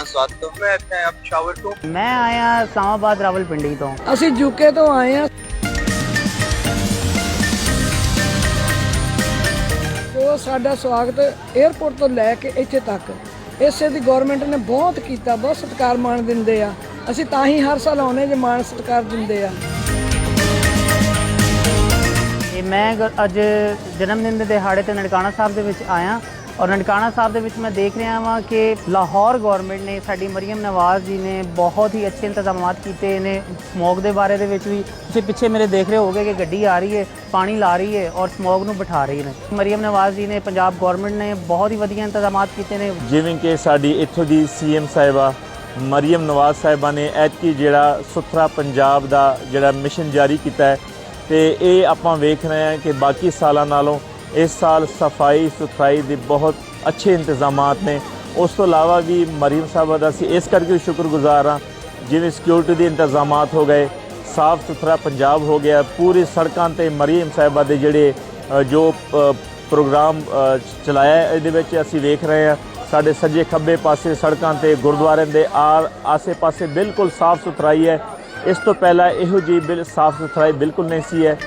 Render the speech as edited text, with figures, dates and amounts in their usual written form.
स्वाद तो मैं इतने अब शावर तो मैं आया इस्लामाबाद रावलपिंडी तो ਅਸੀਂ ਯੂਕੇ ਤੋਂ ਆਏ ਆ। ਜੋ ਸਾਡਾ ਸਵਾਗਤ 에ਅਰਪੋਰਟ ਤੋਂ ਲੈ ਕੇ ਇੱਥੇ ਤੱਕ ਇਸੇ ਦੀ ਗਵਰਨਮੈਂਟ ਨੇ ਬਹੁਤ ਕੀਤਾ, ਬਹੁਤ ਸਤਿਕਾਰ ਮਾਣ ਦਿੰਦੇ ਆ। ਅਸੀਂ ਤਾਂ ਹੀ ਹਰ ਸਾਲ ਆਉਂਦੇ ਜੇ ਮਾਣ ਸਤਿਕਾਰ ਦਿੰਦੇ ਆ। ਤੇ ਮੈਂ ਅੱਜ ਜਨਮ ਦਿਨ ਦੇ ਦਿਹਾੜੇ ਤੇ ਨਨਕਾਣਾ ਸਾਹਿਬ ਦੇ ਵਿੱਚ ਆਇਆ ਔਰ ਨਨਕਾਣਾ ਸਾਹਿਬ ਦੇ ਵਿੱਚ ਮੈਂ ਦੇਖ ਰਿਹਾ ਹਾਂ ਕਿ ਲਾਹੌਰ ਗਵਰਨਮੈਂਟ ਨੇ ਸਾਡੀ ਮਰੀਮ ਨਵਾਜ਼ ਜੀ ਨੇ ਬਹੁਤ ਹੀ ਅੱਛੇ ਇੰਤਜ਼ਾਮਾਤ ਕੀਤੇ ਨੇ। ਸਮੋਗ ਦੇ ਬਾਰੇ ਦੇ ਵਿੱਚ ਵੀ ਤੁਸੀਂ ਪਿੱਛੇ ਮੇਰੇ ਦੇਖ ਰਹੇ ਹੋਗੇ ਕਿ ਗੱਡੀ ਆ ਰਹੀ ਹੈ, ਪਾਣੀ ਲਾ ਰਹੀ ਹੈ ਔਰ ਸਮੋਗ ਨੂੰ ਬਿਠਾ ਰਹੀ ਨੇ। ਮਰੀਮ ਨਵਾਜ਼ ਜੀ ਨੇ, ਪੰਜਾਬ ਗਵਰਨਮੈਂਟ ਨੇ ਬਹੁਤ ਹੀ ਵਧੀਆ ਇੰਤਜ਼ਾਮਾਤ ਕੀਤੇ ਨੇ। ਜਿਵੇਂ ਕਿ ਸਾਡੀ ਇੱਥੋਂ ਦੀ ਸੀਐਮ ਸਾਹਿਬਾ ਮਰੀਮ ਨਵਾਜ਼ ਸਾਹਿਬਾ ਨੇ ਐਤਕੀ ਜਿਹੜਾ ਸੁਥਰਾ ਪੰਜਾਬ ਦਾ ਜਿਹੜਾ ਮਿਸ਼ਨ ਜਾਰੀ ਕੀਤਾ ਹੈ ਤੇ ਇਹ ਆਪਾਂ ਵੇਖ ਰਹੇ ਹਾਂ ਕਿ ਬਾਕੀ ਸਾਲਾਂ ਨਾਲੋਂ ਇਸ ਸਾਲ ਸਫਾਈ ਸੁਥਰਾਈ ਦੇ ਬਹੁਤ ਅੱਛੇ ਇੰਤਜ਼ਾਮਾਤ ਨੇ। ਉਸ ਤੋਂ ਇਲਾਵਾ ਵੀ ਮਰੀਮ ਸਾਹਿਬਾ ਦਾ ਅਸੀਂ ਇਸ ਕਰਕੇ ਸ਼ੁਕਰਗੁਜ਼ਾਰ ਹਾਂ, ਜਿਵੇਂ ਸਿਕਿਉਰਿਟੀ ਦੇ ਇੰਤਜ਼ਾਮਾਤ ਹੋ ਗਏ, ਸਾਫ ਸੁਥਰਾ ਪੰਜਾਬ ਹੋ ਗਿਆ। ਪੂਰੀ ਸੜਕਾਂ ਤੇ ਮਰੀਮ ਸਾਹਿਬਾ ਦੇ ਜਿਹੜੇ ਜੋ ਪ੍ਰੋਗਰਾਮ ਚਲਾਇਆ ਇਹਦੇ ਵਿੱਚ ਅਸੀਂ ਵੇਖ ਰਹੇ ਹਾਂ ਸਾਡੇ ਸੱਜੇ ਖੱਬੇ ਪਾਸੇ ਸੜਕਾਂ ਤੇ ਗੁਰਦੁਆਰਿਆਂ ਦੇ ਆਸੇ ਪਾਸੇ ਬਿਲਕੁਲ ਸਾਫ ਸੁਥਰਾਈ ਹੈ। ਇਸ ਤੋਂ ਪਹਿਲਾਂ ਇਹੋ ਜਿਹੀ ਸਾਫ ਸੁਥਰਾਈ ਬਿਲਕੁਲ ਨਹੀਂ ਸੀ ਹੈ।